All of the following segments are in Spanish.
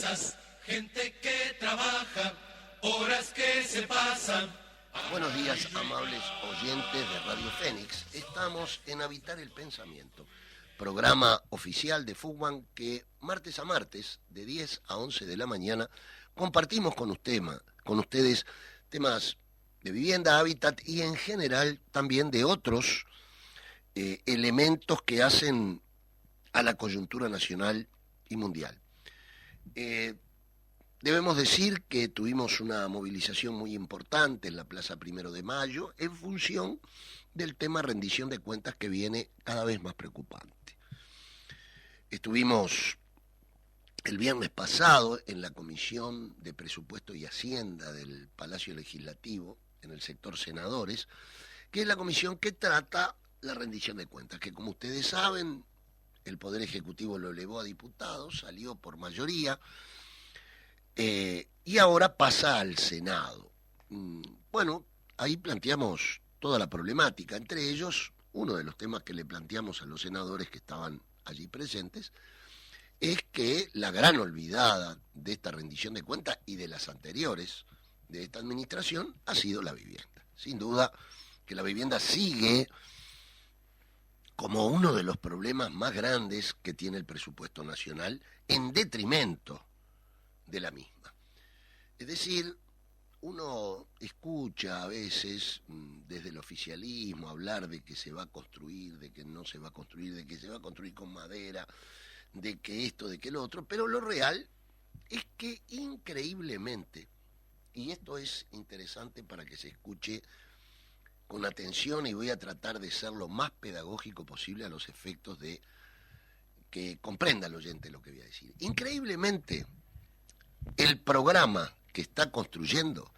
casas, gente que trabaja, horas que se pasan. Buenos días, amables oyentes de Radio Fénix. Estamos en Habitar el Pensamiento, programa oficial de Fugman que martes a martes, de 10 a 11 de la mañana, compartimos con ustedes temas de vivienda, hábitat y en general también de otros elementos que hacen a la coyuntura nacional y mundial. Debemos decir que tuvimos una movilización muy importante en la Plaza 1 de Mayo en función del tema rendición de cuentas que viene cada vez más preocupante. Estuvimos el viernes pasado en la Comisión de Presupuesto y Hacienda del Palacio Legislativo, en el sector senadores, que es la comisión que trata la rendición de cuentas, que como ustedes saben, el Poder Ejecutivo lo elevó a diputados, salió por mayoría, y ahora pasa al Senado. Bueno, ahí planteamos toda la problemática, entre ellos, uno de los temas que le planteamos a los senadores que estaban allí presentes, es que la gran olvidada de esta rendición de cuentas y de las anteriores de esta administración ha sido la vivienda. Sin duda que la vivienda sigue como uno de los problemas más grandes que tiene el presupuesto nacional en detrimento de la misma. Es decir, uno escucha a veces desde el oficialismo hablar de que se va a construir, de que no se va a construir, de que se va a construir con madera, de que esto, de que lo otro, pero lo real es que increíblemente, y esto es interesante para que se escuche con atención y voy a tratar de ser lo más pedagógico posible a los efectos de que comprenda el oyente lo que voy a decir. Increíblemente, el programa que está construyendo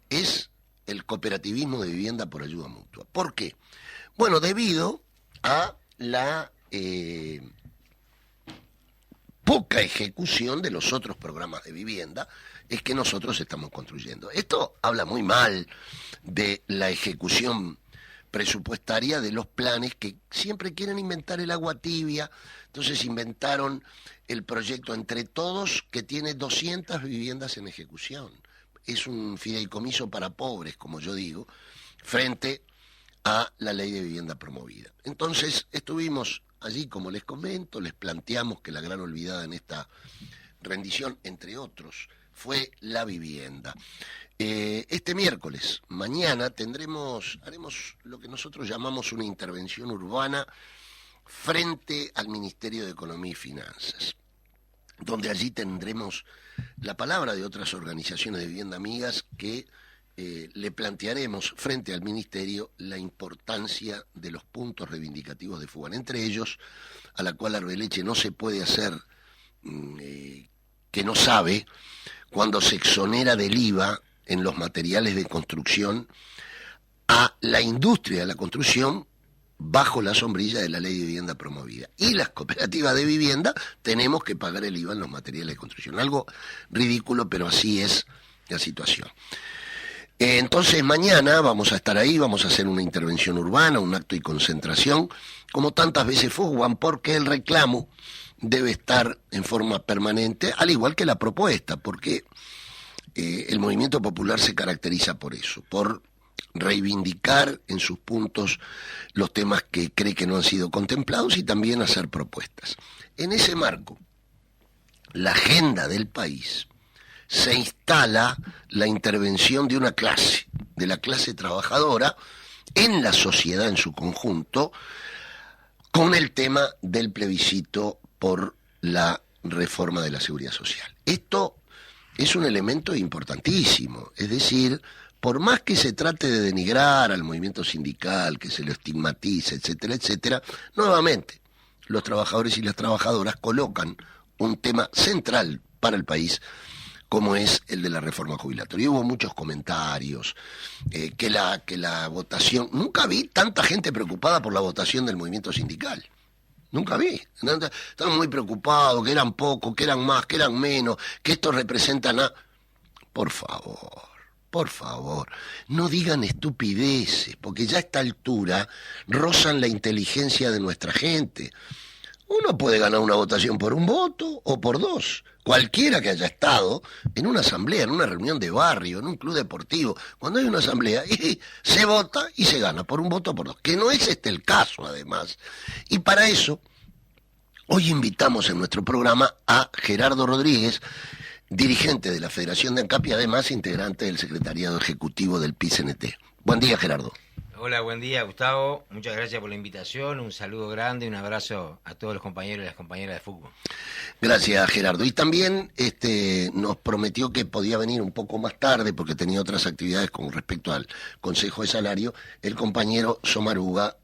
es el cooperativismo de vivienda por ayuda mutua. ¿Por qué? Bueno, debido a la poca ejecución de los otros programas de vivienda es que nosotros estamos construyendo. Esto habla muy mal de la ejecución presupuestaria de los planes que siempre quieren inventar el agua tibia. Entonces inventaron el proyecto Entre Todos, que tiene 200 viviendas en ejecución. Es un fideicomiso para pobres, como yo digo, frente a la ley de vivienda promovida. Entonces estuvimos allí, como les comento, les planteamos que la gran olvidada en esta rendición, entre otros, fue la vivienda. Este miércoles, mañana, haremos lo que nosotros llamamos una intervención urbana frente al Ministerio de Economía y Finanzas, donde allí tendremos la palabra de otras organizaciones de vivienda amigas que le plantearemos frente al Ministerio la importancia de los puntos reivindicativos de Fugman, entre ellos, a la cual Arbeleche no se puede hacer que no sabe, cuando se exonera del IVA en los materiales de construcción a la industria de la construcción bajo la sombrilla de la ley de vivienda promovida. Y las cooperativas de vivienda tenemos que pagar el IVA en los materiales de construcción. Algo ridículo, pero así es la situación. Entonces mañana vamos a estar ahí, vamos a hacer una intervención urbana, un acto y concentración, como tantas veces Fugman, porque el reclamo debe estar en forma permanente, al igual que la propuesta, porque el movimiento popular se caracteriza por eso, por reivindicar en sus puntos los temas que cree que no han sido contemplados y también hacer propuestas. En ese marco, la agenda del país, se instala la intervención de una clase, de la clase trabajadora, en la sociedad en su conjunto, con el tema del plebiscito por la reforma de la seguridad social. Esto es un elemento importantísimo, es decir, por más que se trate de denigrar al movimiento sindical, que se lo estigmatice, etcétera, etcétera, nuevamente los trabajadores y las trabajadoras colocan un tema central para el país, como es el de la reforma jubilatoria. Hubo muchos comentarios, que la votación... Nunca vi tanta gente preocupada por la votación del movimiento sindical. Nunca vi. Estaban muy preocupados, que eran pocos, que eran más, que eran menos, que esto representan a... Por favor, no digan estupideces, porque ya a esta altura rozan la inteligencia de nuestra gente. Uno puede ganar una votación por un voto o por dos. Cualquiera que haya estado en una asamblea, en una reunión de barrio, en un club deportivo, cuando hay una asamblea, y se vota y se gana por un voto o por dos. Que no es este el caso, además. Y para eso, hoy invitamos en nuestro programa a Gerardo Rodríguez, dirigente de la Federación de ANCAP y además integrante del secretariado ejecutivo del PICNT. Buen día, Gerardo. Hola, buen día, Gustavo. Muchas gracias por la invitación. Un saludo grande, un abrazo a todos los compañeros y las compañeras de fútbol. Gracias, Gerardo. Y también nos prometió que podía venir un poco más tarde porque tenía otras actividades con respecto al Consejo de Salario, el compañero Somaruga,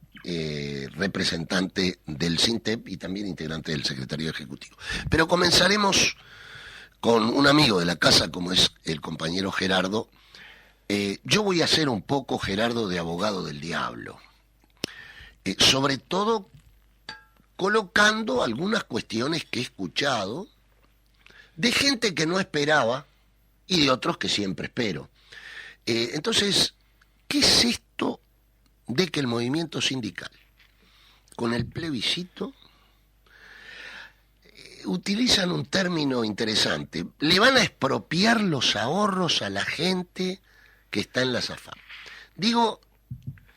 representante del SINTEP y también integrante del secretario ejecutivo. Pero comenzaremos con un amigo de la casa como es el compañero Gerardo. Yo voy a ser un poco, Gerardo, de abogado del diablo. Sobre todo colocando algunas cuestiones que he escuchado de gente que no esperaba y de otros que siempre espero. Entonces, ¿qué es esto de que el movimiento sindical, con el plebiscito, utilizan un término interesante? Le van a expropiar los ahorros a la gente que está en la AFAP. Digo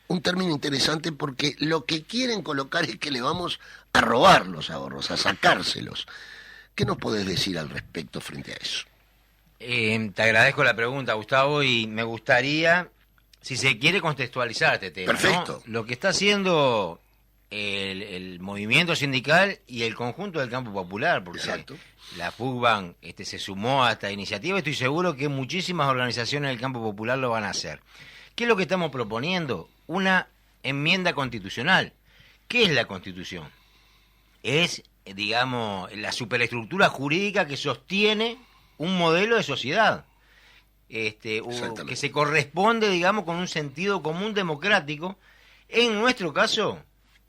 un término interesante porque lo que quieren colocar es que le vamos a robar los ahorros, a sacárselos. ¿Qué nos podés decir al respecto frente a eso? Te agradezco la pregunta, Gustavo, y me gustaría, si se quiere, contextualizar este tema. Perfecto. ¿No? Lo que está haciendo el movimiento sindical y el conjunto del campo popular, porque exacto, la FUCBAN se sumó a esta iniciativa. Estoy seguro que muchísimas organizaciones del campo popular lo van a hacer. ¿Qué es lo que estamos proponiendo? Una enmienda constitucional. ¿Qué es la Constitución? Es, digamos, la superestructura jurídica que sostiene un modelo de sociedad, que se corresponde, digamos, con un sentido común democrático, en nuestro caso,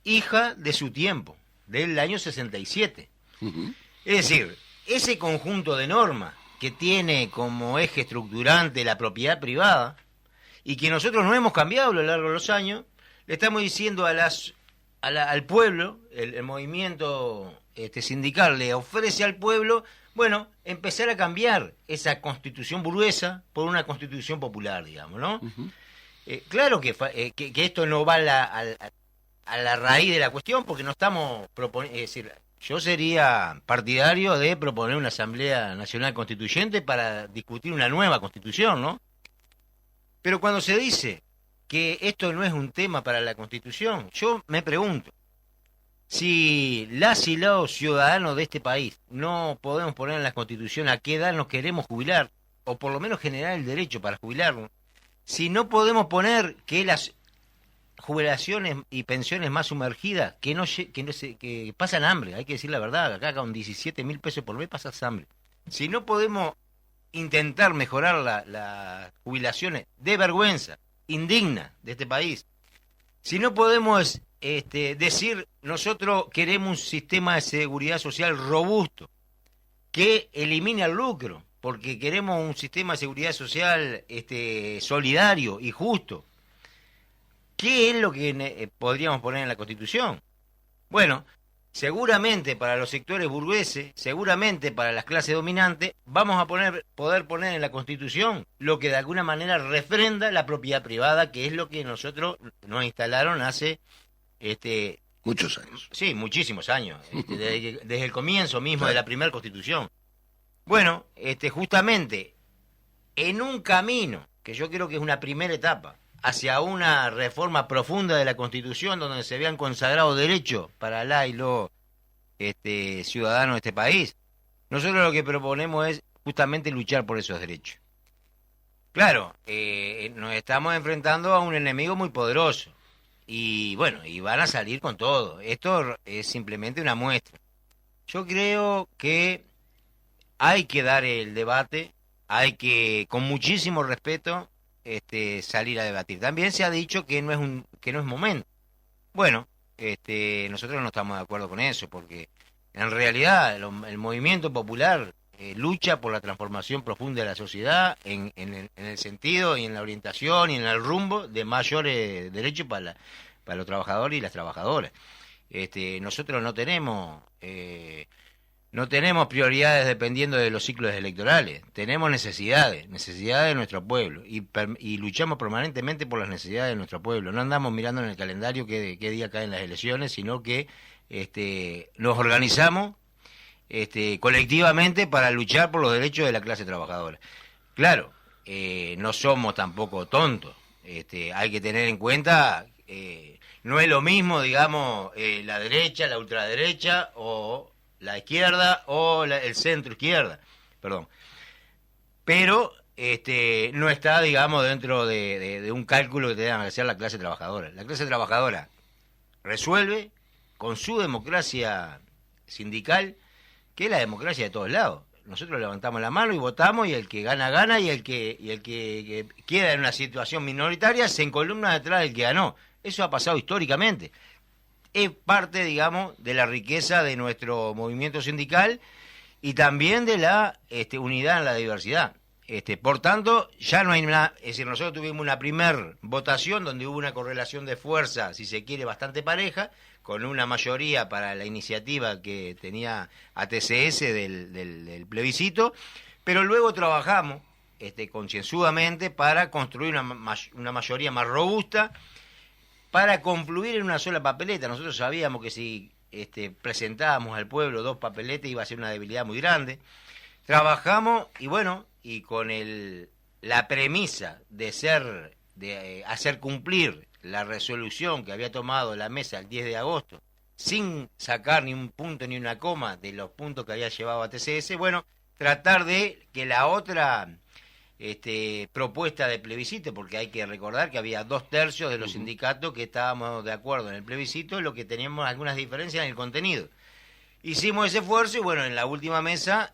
hija de su tiempo, del año 67. Uh-huh. Es decir, ese conjunto de normas que tiene como eje estructurante la propiedad privada y que nosotros no hemos cambiado a lo largo de los años, le estamos diciendo al pueblo, el movimiento sindical le ofrece al pueblo, bueno, empezar a cambiar esa constitución burguesa por una constitución popular, digamos, ¿no? Uh-huh. Claro que esto no va a la raíz de la cuestión, porque no estamos proponiendo, es decir, yo sería partidario de proponer una Asamblea Nacional Constituyente para discutir una nueva Constitución, ¿no? Pero cuando se dice que esto no es un tema para la Constitución, yo me pregunto, si las y los ciudadanos de este país no podemos poner en la Constitución a qué edad nos queremos jubilar, o por lo menos generar el derecho para jubilarnos, si no podemos poner que las jubilaciones y pensiones más sumergidas que pasan hambre, hay que decir la verdad, acá con 17.000 pesos por mes pasas hambre. Si no podemos intentar mejorar las jubilaciones de vergüenza, indignas de este país, si no podemos decir nosotros queremos un sistema de seguridad social robusto que elimine el lucro, porque queremos un sistema de seguridad social solidario y justo, ¿qué es lo que podríamos poner en la Constitución? Bueno, seguramente para los sectores burgueses, seguramente para las clases dominantes, vamos a poder poner en la Constitución lo que de alguna manera refrenda la propiedad privada, que es lo que nosotros nos instalaron hace muchos años. Sí, muchísimos años, desde el comienzo mismo, claro, de la primera Constitución. Bueno, justamente en un camino que yo creo que es una primera etapa hacia una reforma profunda de la Constitución, donde se vean consagrados derechos para la y los ciudadanos de este país, nosotros lo que proponemos es justamente luchar por esos derechos. Claro, nos estamos enfrentando a un enemigo muy poderoso, y bueno, y van a salir con todo. Esto es simplemente una muestra. Yo creo que hay que dar el debate, hay que, con muchísimo respeto, salir a debatir. También se ha dicho que no es momento. Bueno, nosotros no estamos de acuerdo con eso, porque en realidad el movimiento popular lucha por la transformación profunda de la sociedad en el sentido y en la orientación y en el rumbo de mayores derechos para los trabajadores y las trabajadoras. nosotros no tenemos prioridades dependiendo de los ciclos electorales, tenemos necesidades de nuestro pueblo y luchamos permanentemente por las necesidades de nuestro pueblo. No andamos mirando en el calendario qué día caen las elecciones, sino que nos organizamos colectivamente para luchar por los derechos de la clase trabajadora. Claro, no somos tampoco tontos, hay que tener en cuenta, no es lo mismo, digamos, la derecha, la ultraderecha o la izquierda o el centro izquierda, perdón. Pero no está, digamos, dentro de un cálculo que tenga que hacer la clase trabajadora. La clase trabajadora resuelve con su democracia sindical, que es la democracia de todos lados. Nosotros levantamos la mano y votamos, y el que gana, gana, y el que queda en una situación minoritaria se encolumna detrás del que ganó. Eso ha pasado históricamente. Es parte, digamos, de la riqueza de nuestro movimiento sindical y también de la unidad en la diversidad. Por tanto, ya no hay nada. Es decir, nosotros tuvimos una primer votación donde hubo una correlación de fuerza, si se quiere, bastante pareja, con una mayoría para la iniciativa que tenía ATCS del plebiscito, pero luego trabajamos concienzudamente para construir una mayoría más robusta, para confluir en una sola papeleta. Nosotros sabíamos que si presentábamos al pueblo 2 papeletas iba a ser una debilidad muy grande. Trabajamos y con la premisa de hacer cumplir la resolución que había tomado la mesa el 10 de agosto, sin sacar ni un punto ni una coma de los puntos que había llevado a TCS, tratar de que la otra propuesta de plebiscito, porque hay que recordar que había 2/3 de los sindicatos que estábamos de acuerdo en el plebiscito, lo que teníamos algunas diferencias en el contenido. Hicimos ese esfuerzo y en la última mesa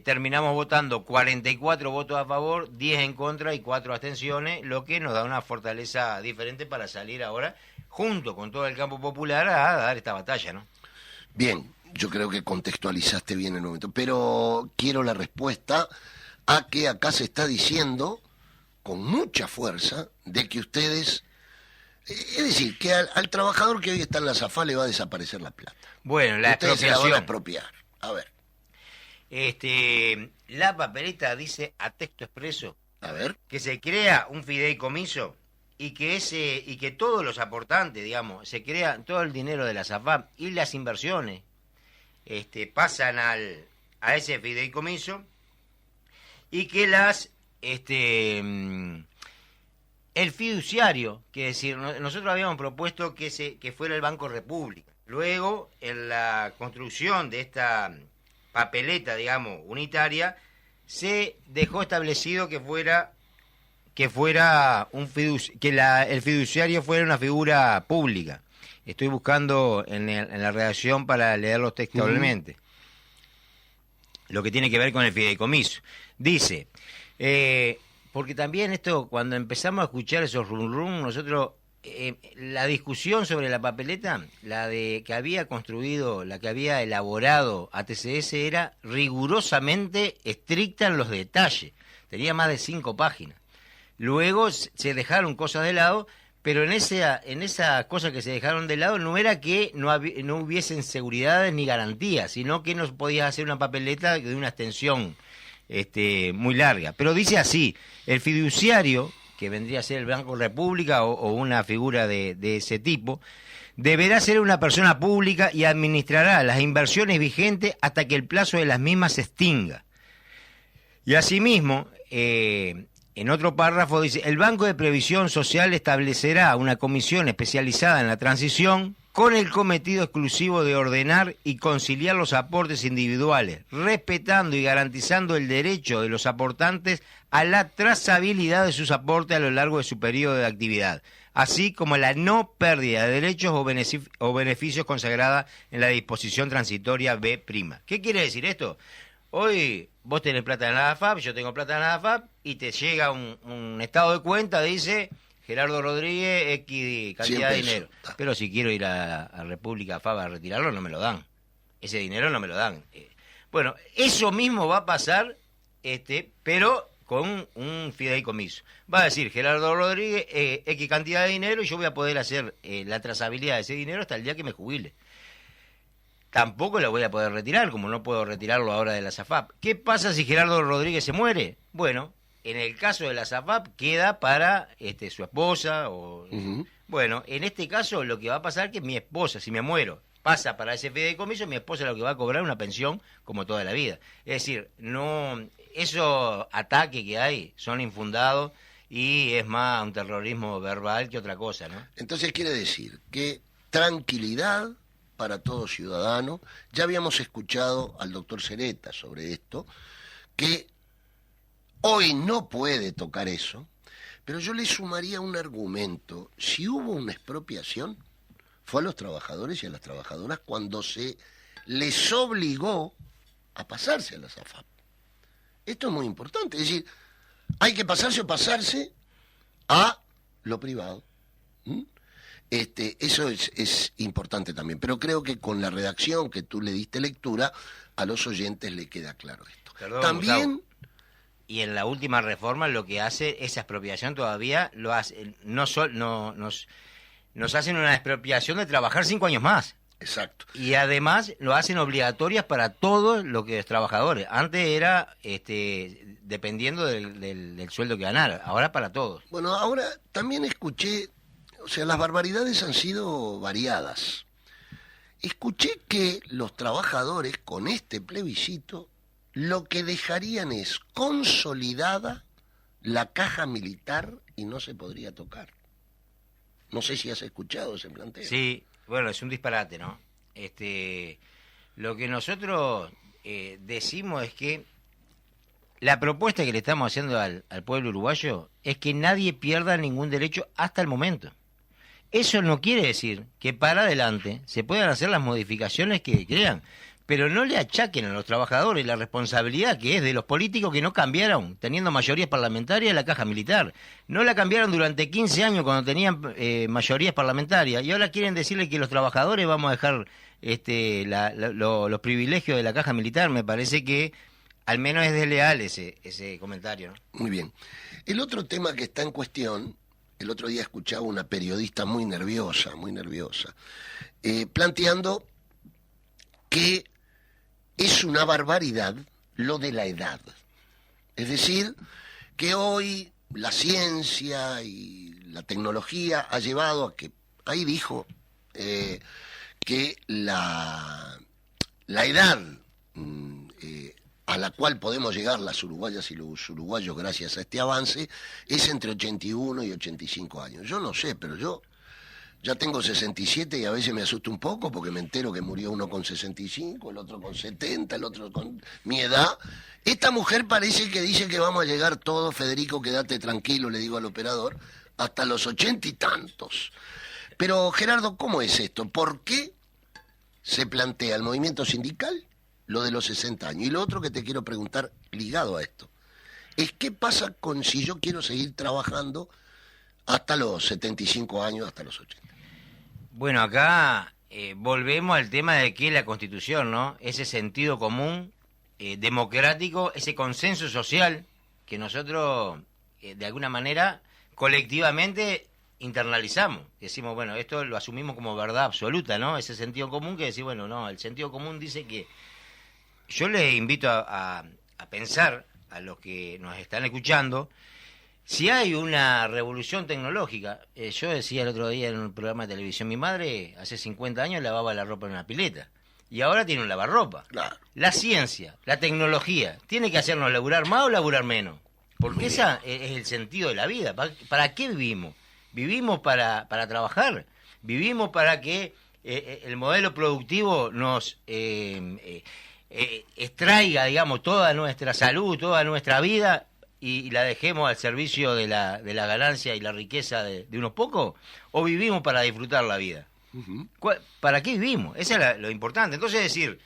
terminamos votando 44 votos a favor, 10 en contra y 4 abstenciones, lo que nos da una fortaleza diferente para salir ahora, junto con todo el campo popular, a dar esta batalla, ¿no? Bien, yo creo que contextualizaste bien el momento, pero quiero la respuesta a que acá se está diciendo con mucha fuerza de que ustedes, es decir, que al trabajador que hoy está en la SAFA le va a desaparecer la plata. Bueno, la ustedes se la van a expropiación. expropiar. A ver, La papeleta dice a texto expreso a ver. que se crea un fideicomiso y que todos los aportantes, digamos, se crea todo el dinero de la SAFAP y las inversiones pasan a ese fideicomiso, y que el fiduciario, que es decir, nosotros habíamos propuesto que fuera el Banco República. Luego, en la construcción de esta papeleta, digamos, unitaria, se dejó establecido que el fiduciario fuera una figura pública. Estoy buscando en la redacción para leerlos textualmente. Lo que tiene que ver con el fideicomiso. Dice, porque también esto, cuando empezamos a escuchar esos rum, nosotros, la discusión sobre la papeleta, que había elaborado ATCS, era rigurosamente estricta en los detalles. Tenía más de 5 páginas. Luego se dejaron cosas de lado, pero en esa cosa que se dejaron de lado no era que no hubiesen seguridades ni garantías, sino que no podías hacer una papeleta de una extensión muy larga. Pero dice así: el fiduciario, que vendría a ser el Banco República o una figura de ese tipo, deberá ser una persona pública y administrará las inversiones vigentes hasta que el plazo de las mismas se extinga. Y asimismo, en otro párrafo dice: el Banco de Previsión Social establecerá una comisión especializada en la transición con el cometido exclusivo de ordenar y conciliar los aportes individuales, respetando y garantizando el derecho de los aportantes a la trazabilid'ad de sus aportes a lo largo de su periodo de actividad, así como la no pérdida de derechos o beneficios consagrada en la disposición transitoria B'. ¿Qué quiere decir esto? Hoy vos tenés plata en la AFAP, yo tengo plata en la AFAP, y te llega un estado de cuenta, dice Gerardo Rodríguez, X cantidad de dinero. Pero si quiero ir a República AFAP a retirarlo, no me lo dan. Ese dinero no me lo dan. Bueno, eso mismo va a pasar, pero con un fideicomiso. Va a decir Gerardo Rodríguez, X cantidad de dinero, y yo voy a poder hacer la trazabilidad de ese dinero hasta el día que me jubile. Tampoco la voy a poder retirar, como no puedo retirarlo ahora de la SAFAP. ¿Qué pasa si Gerardo Rodríguez se muere? Bueno, en el caso de la SAFAP queda para su esposa o... Bueno, en este caso lo que va a pasar es que mi esposa, si me muero, pasa para ese fideicomiso, mi esposa lo que va a cobrar es una pensión como toda la vida. Es decir, no, esos ataques que hay son infundados y es más un terrorismo verbal que otra cosa, ¿no? Entonces quiere decir que tranquilidad para todo ciudadano. Ya habíamos escuchado al doctor Sereta sobre esto, que hoy no puede tocar eso, pero yo le sumaría un argumento. Si hubo una expropiación, fue a los trabajadores y a las trabajadoras cuando se les obligó a pasarse a la SAFAP. Esto es muy importante, es decir, hay que pasarse o pasarse a lo privado. Eso es importante también, pero creo que con la redacción que tú le diste lectura, a los oyentes le queda claro esto. Perdón, también... Gustavo. Y en la última reforma lo que hace, esa expropiación todavía lo hace, nos hacen una expropiación de trabajar 5 años más. Exacto. Y además lo hacen obligatorias para todos los que es trabajadores. Antes era dependiendo del sueldo que ganara, ahora para todos. Bueno, ahora también escuché, o sea, las barbaridades han sido variadas. Escuché que los trabajadores con este plebiscito lo que dejarían es consolidada la caja militar y no se podría tocar. No sé si has escuchado ese planteo. Sí, bueno, es un disparate, ¿no? Lo que nosotros decimos es que la propuesta que le estamos haciendo al pueblo uruguayo es que nadie pierda ningún derecho hasta el momento. Eso no quiere decir que para adelante se puedan hacer las modificaciones que crean, pero no le achaquen a los trabajadores la responsabilidad que es de los políticos que no cambiaron, teniendo mayorías parlamentarias, la caja militar. No la cambiaron durante 15 años cuando tenían mayorías parlamentarias, y ahora quieren decirle que los trabajadores vamos a dejar los privilegios de la caja militar. Me parece que al menos es desleal ese comentario, ¿no? Muy bien. El otro tema que está en cuestión, el otro día escuchaba una periodista muy nerviosa, planteando que es una barbaridad lo de la edad. Es decir, que hoy la ciencia y la tecnología ha llevado a que, ahí dijo, que la edad a la cual podemos llegar las uruguayas y los uruguayos gracias a este avance es entre 81 y 85 años. Yo no sé, pero yo ya tengo 67 y a veces me asusto un poco porque me entero que murió uno con 65, el otro con 70, el otro con mi edad. Esta mujer parece que dice que vamos a llegar todos, Federico, quédate tranquilo, le digo al operador, hasta los 80 y tantos. Pero, Gerardo, ¿cómo es esto? ¿Por qué se plantea el movimiento sindical lo de los 60 años? Y lo otro que te quiero preguntar, ligado a esto, es qué pasa con si yo quiero seguir trabajando hasta los 75 años, hasta los 80. Bueno, acá volvemos al tema de que es la Constitución, ¿no? Ese sentido común, democrático, ese consenso social que nosotros, de alguna manera, colectivamente internalizamos. Decimos, bueno, esto lo asumimos como verdad absoluta, ¿no? Ese sentido común que decir, bueno, no, el sentido común dice que... Yo les invito a pensar, a los que nos están escuchando, si hay una revolución tecnológica. Yo decía el otro día en un programa de televisión, mi madre hace 50 años lavaba la ropa en una pileta y ahora tiene un lavarropa. Claro. La ciencia, la tecnología, ¿tiene que hacernos laburar más o laburar menos? Porque ese es el sentido de la vida. ¿Para qué vivimos? ¿Vivimos para trabajar? ¿Vivimos para que el modelo productivo nos extraiga, digamos, toda nuestra salud, toda nuestra vida y la dejemos al servicio de la ganancia y la riqueza de unos pocos? ¿O vivimos para disfrutar la vida? Uh-huh. ¿Para qué vivimos? Eso es lo importante. Entonces decir,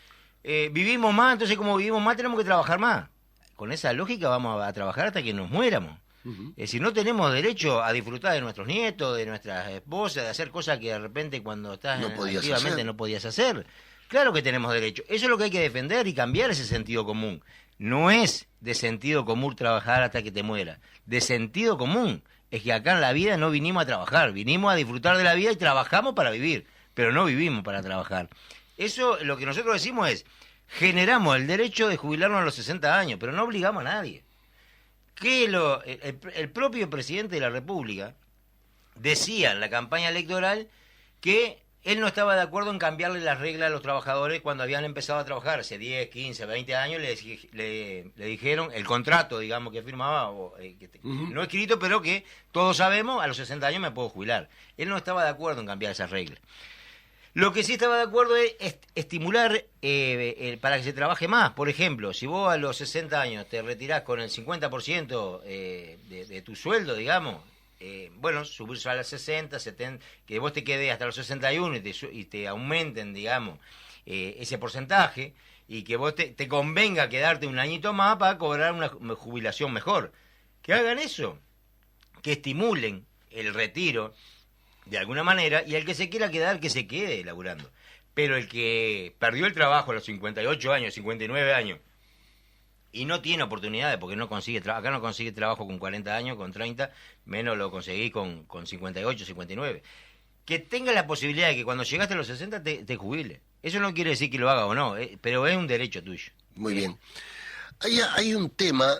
vivimos más, entonces como vivimos más tenemos que trabajar más. Con esa lógica vamos a trabajar hasta que nos muéramos. Uh-huh. Es decir, no tenemos derecho a disfrutar de nuestros nietos, de nuestras esposas, de hacer cosas que de repente cuando estás activamente no podías hacer. Claro que tenemos derecho. Eso es lo que hay que defender y cambiar ese sentido común. No es de sentido común trabajar hasta que te mueras. De sentido común es que acá en la vida no vinimos a trabajar, vinimos a disfrutar de la vida y trabajamos para vivir, pero no vivimos para trabajar. Eso, lo que nosotros decimos es, generamos el derecho de jubilarnos a los 60 años, pero no obligamos a nadie. El propio presidente de la República decía en la campaña electoral que él no estaba de acuerdo en cambiarle las reglas a los trabajadores cuando habían empezado a trabajar hace 10, 15, 20 años, le dijeron el contrato, digamos, que firmaba, no escrito, pero que todos sabemos, a los 60 años me puedo jubilar. Él no estaba de acuerdo en cambiar esas reglas. Lo que sí estaba de acuerdo es estimular para que se trabaje más. Por ejemplo, si vos a los 60 años te retirás con el 50% de tu sueldo, digamos, subirse a los 60, 70, que vos te quedes hasta los 61 y te aumenten, digamos, ese porcentaje, y que vos te convenga quedarte un añito más para cobrar una jubilación mejor. Que hagan eso, que estimulen el retiro de alguna manera, y el que se quiera quedar, que se quede laburando. Pero el que perdió el trabajo a los 58 años, 59 años, y no tiene oportunidades porque no consigue acá no consigue trabajo con 40 años, con 30, menos lo conseguí con 58, 59. Que tenga la posibilidad de que cuando llegaste a los 60 te jubile. Eso no quiere decir que lo haga o no, pero es un derecho tuyo. Muy bien. Hay un tema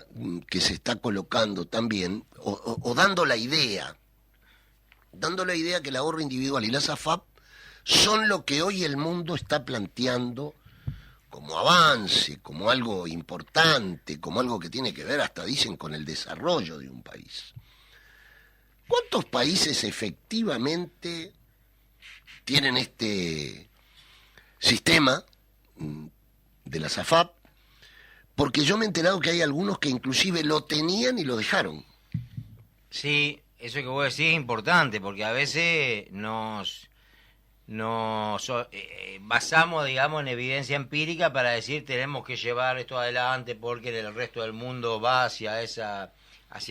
que se está colocando también, o dando la idea que el ahorro individual y las AFAP son lo que hoy el mundo está planteando como avance, como algo importante, como algo que tiene que ver, hasta dicen, con el desarrollo de un país. ¿Cuántos países efectivamente tienen este sistema de las AFAP? Porque yo me he enterado que hay algunos que inclusive lo tenían y lo dejaron. Sí, eso que vos decís es importante, porque a veces nos basamos, digamos, en evidencia empírica para decir tenemos que llevar esto adelante porque el resto del mundo va hacia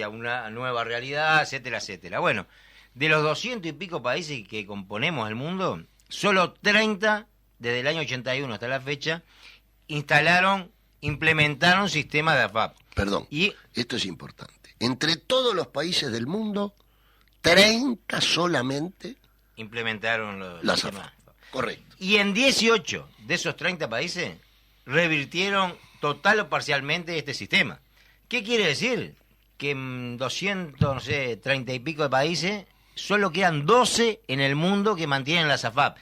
una nueva realidad, etcétera, etcétera. Bueno, de los 200 y pico países que componemos el mundo, solo 30, desde el año 81 hasta la fecha, implementaron sistemas de AFAP. Perdón, esto es importante. Entre todos los países del mundo, 30 solamente implementaron las AFAP. Correcto. Y en 18 de esos 30 países revirtieron total o parcialmente este sistema. ¿Qué quiere decir? Que en 30 y pico de países solo quedan 12 en el mundo que mantienen las AFAP.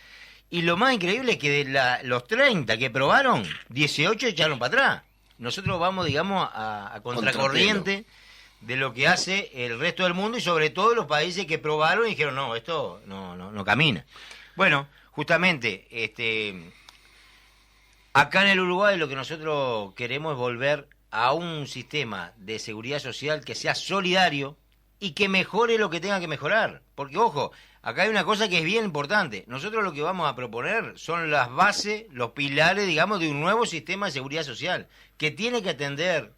Y lo más increíble es que de los 30 que probaron, 18 echaron para atrás. Nosotros vamos, digamos, a contracorriente de lo que hace el resto del mundo, y sobre todo los países que probaron y dijeron, no, esto no camina. Bueno, justamente, acá en el Uruguay lo que nosotros queremos es volver a un sistema de seguridad social que sea solidario y que mejore lo que tenga que mejorar. Porque, ojo, acá hay una cosa que es bien importante. Nosotros lo que vamos a proponer son las bases, los pilares, digamos, de un nuevo sistema de seguridad social que tiene que atender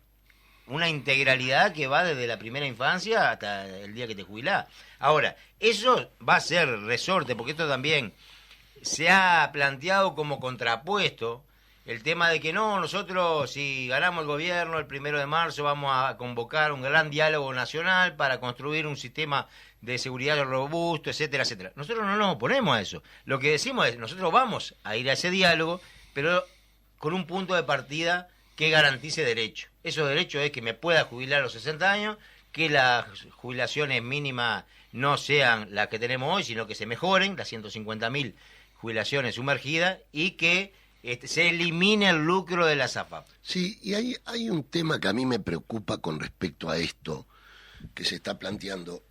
una integralidad que va desde la primera infancia hasta el día que te jubilás. Ahora, eso va a ser resorte, porque esto también se ha planteado como contrapuesto, el tema de que no, nosotros si ganamos el gobierno el 1 de marzo vamos a convocar un gran diálogo nacional para construir un sistema de seguridad robusto, etcétera, etcétera. Nosotros no nos oponemos a eso. Lo que decimos es, nosotros vamos a ir a ese diálogo, pero con un punto de partida que garantice derechos. Esos derechos es que me pueda jubilar a los 60 años, que las jubilaciones mínimas no sean las que tenemos hoy, sino que se mejoren, las 150.000 jubilaciones sumergidas, y que se elimine el lucro de las AFAP. Sí, y hay un tema que a mí me preocupa con respecto a esto que se está planteando,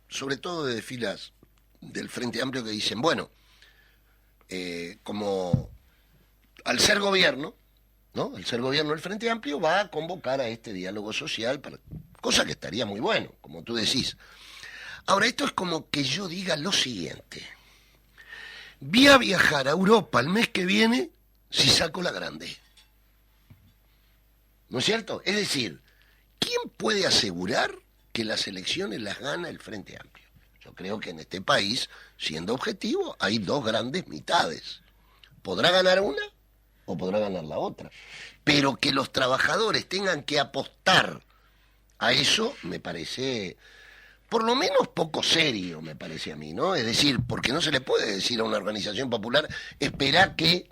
sobre todo desde filas del Frente Amplio, que dicen, bueno, como al ser gobierno, ¿no? Al ser gobierno del Frente Amplio va a convocar a este diálogo social, cosa que estaría muy bueno, como tú decís. Ahora, esto es como que yo diga lo siguiente. Voy a viajar a Europa el mes que viene si saco la grande. ¿No es cierto? Es decir, ¿quién puede asegurar que las elecciones las gana el Frente Amplio? Yo creo que en este país, siendo objetivo, hay dos grandes mitades. ¿Podrá ganar una o podrá ganar la otra. Pero que los trabajadores tengan que apostar a eso, me parece, por lo menos poco serio, me parece a mí, ¿no? Es decir, porque no se le puede decir a una organización popular, espera que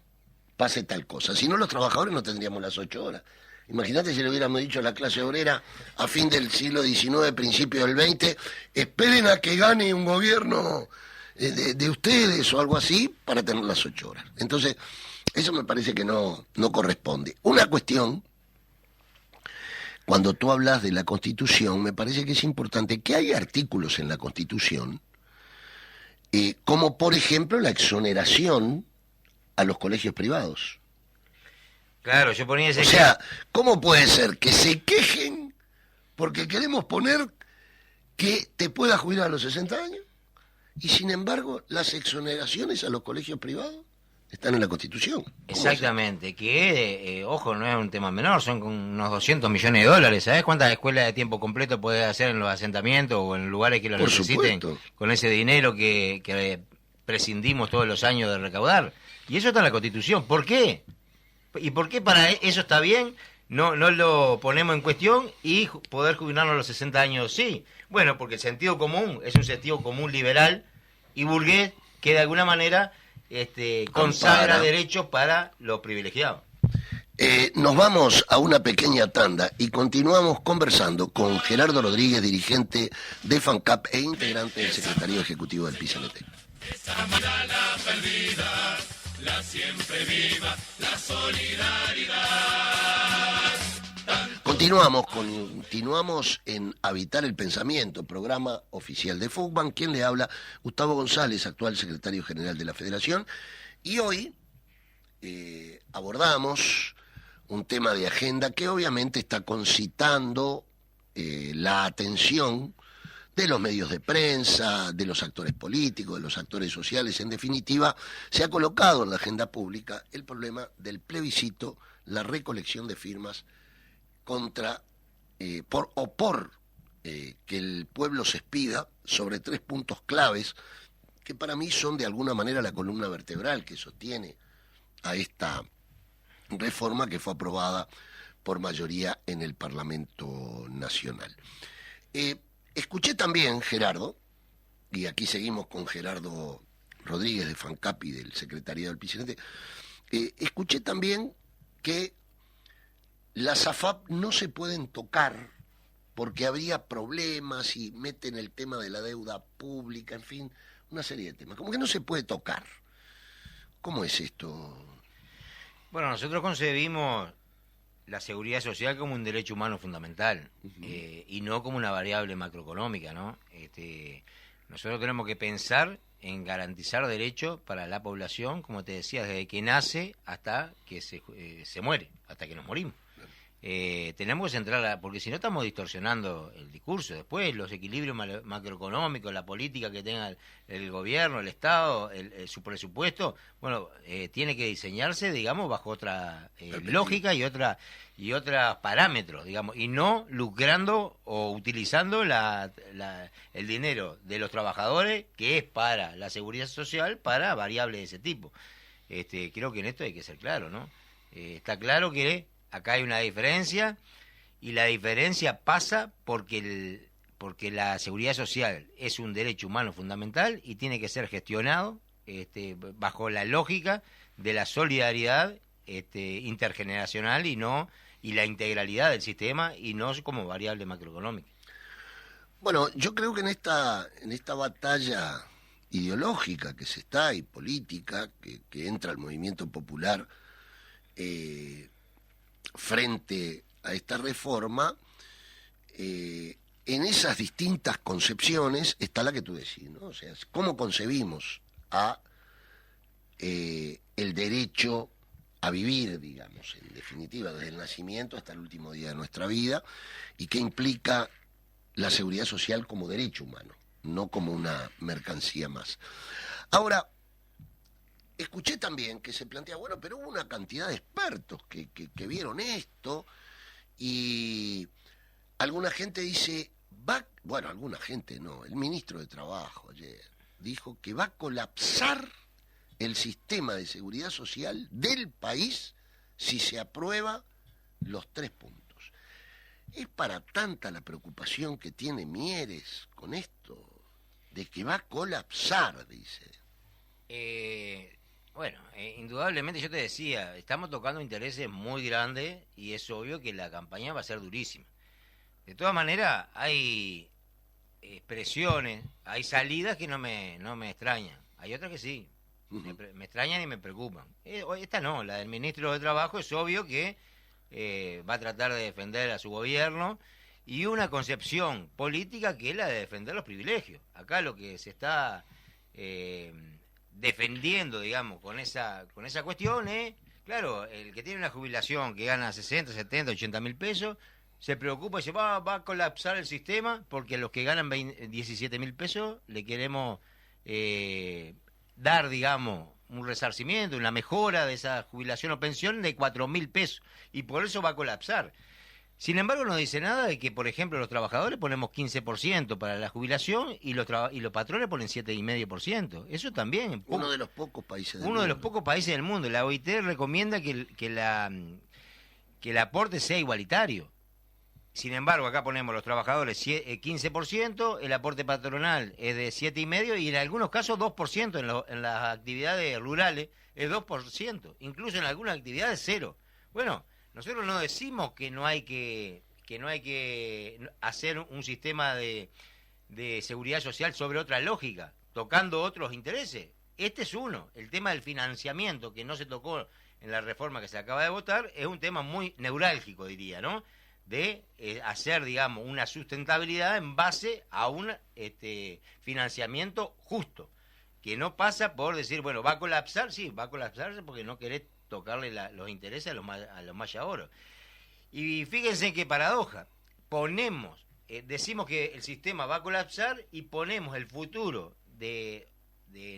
pase tal cosa. Si no, los trabajadores no tendríamos las 8 horas. Imagínate si le hubiéramos dicho a la clase obrera a fin del siglo XIX, principio del XX, esperen a que gane un gobierno de ustedes o algo así para tener las 8 horas. Entonces, eso me parece que no corresponde. Una cuestión, cuando tú hablas de la Constitución, me parece que es importante que hay artículos en la Constitución, como por ejemplo la exoneración a los colegios privados. Claro, yo ponía ese... O sea, ¿cómo puede ser que se quejen porque queremos poner que te puedas jubilar a los 60 años y sin embargo las exoneraciones a los colegios privados están en la Constitución? Exactamente, que, ojo, no es un tema menor, son con unos 200 millones de dólares. ¿Sabes cuántas escuelas de tiempo completo puede hacer en los asentamientos o en lugares que lo Por necesiten supuesto. con ese dinero que prescindimos todos los años de recaudar? Y eso está en la Constitución. ¿Por qué? ¿Y por qué para eso está bien? No lo ponemos en cuestión y poder jubilarnos a los 60 años sí. Bueno, porque el sentido común es un sentido común liberal y burgués que de alguna manera consagra derechos para los privilegiados. Nos vamos a una pequeña tanda y continuamos conversando con Gerardo Rodríguez, dirigente de FANCAP e integrante del secretario ejecutivo del PICNT. Esa mala la perdida, la siempre viva, la solidaridad. Continuamos en Habitar el Pensamiento, programa oficial de FUCBAN. Quien le habla, Gustavo González, actual secretario general de la Federación. Y hoy abordamos un tema de agenda que obviamente está concitando la atención de los medios de prensa, de los actores políticos, de los actores sociales. En definitiva, se ha colocado en la agenda pública el problema del plebiscito, la recolección de firmas contra por que el pueblo se expida sobre 3 puntos claves que para mí son de alguna manera la columna vertebral que sostiene a esta reforma que fue aprobada por mayoría en el Parlamento Nacional. Escuché también, Gerardo, y aquí seguimos con Gerardo Rodríguez de FANCAP y del secretariado del PICNT, escuché también que las AFAP no se pueden tocar porque habría problemas y meten el tema de la deuda pública, en fin, una serie de temas. Como que no se puede tocar. ¿Cómo es esto? Bueno, nosotros concebimos la seguridad social como un derecho humano fundamental, y no como una variable macroeconómica, ¿no? Nosotros tenemos que pensar en garantizar derechos para la población, como te decía, desde que nace hasta que se muere, hasta que nos morimos. Tenemos que centrar, porque si no estamos distorsionando el discurso. Después los equilibrios macroeconómicos, la política que tenga el gobierno, el Estado, su presupuesto, bueno, tiene que diseñarse, digamos, bajo otra lógica y otros parámetros, digamos, y no lucrando o utilizando el dinero de los trabajadores, que es para la seguridad social, para variables de ese tipo. Creo que en esto hay que ser claro, ¿no? Está claro que acá hay una diferencia, y la diferencia pasa porque la seguridad social es un derecho humano fundamental y tiene que ser gestionado bajo la lógica de la solidaridad intergeneracional y la integralidad del sistema, y no como variable macroeconómica. Bueno, yo creo que en esta batalla ideológica que se está y política que entra el movimiento popular frente a esta reforma, en esas distintas concepciones está la que tú decís, ¿no? O sea, cómo concebimos a el derecho a vivir, digamos, en definitiva, desde el nacimiento hasta el último día de nuestra vida, y qué implica la seguridad social como derecho humano, no como una mercancía más. Ahora, escuché también que se plantea, bueno, pero hubo una cantidad de expertos que vieron esto, y alguna gente dice, alguna gente no, el ministro de Trabajo ayer dijo que va a colapsar el sistema de seguridad social del país si se aprueba los 3 puntos. Es para tanta la preocupación que tiene Mieres con esto, de que va a colapsar, dice. Bueno, indudablemente yo te decía, estamos tocando intereses muy grandes y es obvio que la campaña va a ser durísima. De todas maneras, hay expresiones, hay salidas que no me extrañan, hay otras que sí, me extrañan y me preocupan. Esta no, la del ministro de Trabajo es obvio que va a tratar de defender a su gobierno y una concepción política que es la de defender los privilegios. Acá lo que se está defendiendo, digamos, con esa cuestión es, claro, el que tiene una jubilación que gana 60, 70, 80 mil pesos, se preocupa y dice, va a colapsar el sistema porque a los que ganan 17 mil pesos le queremos dar, digamos, un resarcimiento, una mejora de esa jubilación o pensión de 4 mil pesos y por eso va a colapsar. Sin embargo, no dice nada de que, por ejemplo, los trabajadores ponemos 15% para la jubilación y los patrones ponen 7,5%. Eso también. Uno de los pocos países del mundo. Uno de los pocos países del mundo. La OIT recomienda que el aporte sea igualitario. Sin embargo, acá ponemos los trabajadores 15%, el aporte patronal es de 7,5% y en algunos casos 2% en las actividades rurales es 2%, incluso en algunas actividades 0%. Bueno, nosotros no decimos que no hay que hacer un sistema de seguridad social sobre otra lógica, tocando otros intereses. Este es uno. El tema del financiamiento, que no se tocó en la reforma que se acaba de votar, es un tema muy neurálgico, diría, ¿no? De hacer, digamos, una sustentabilidad en base a un financiamiento justo, que no pasa por decir, bueno, va a colapsar, sí, va a colapsar porque no querés tocarle los intereses a los mayaoros. Y fíjense qué paradoja, decimos que el sistema va a colapsar y ponemos el futuro de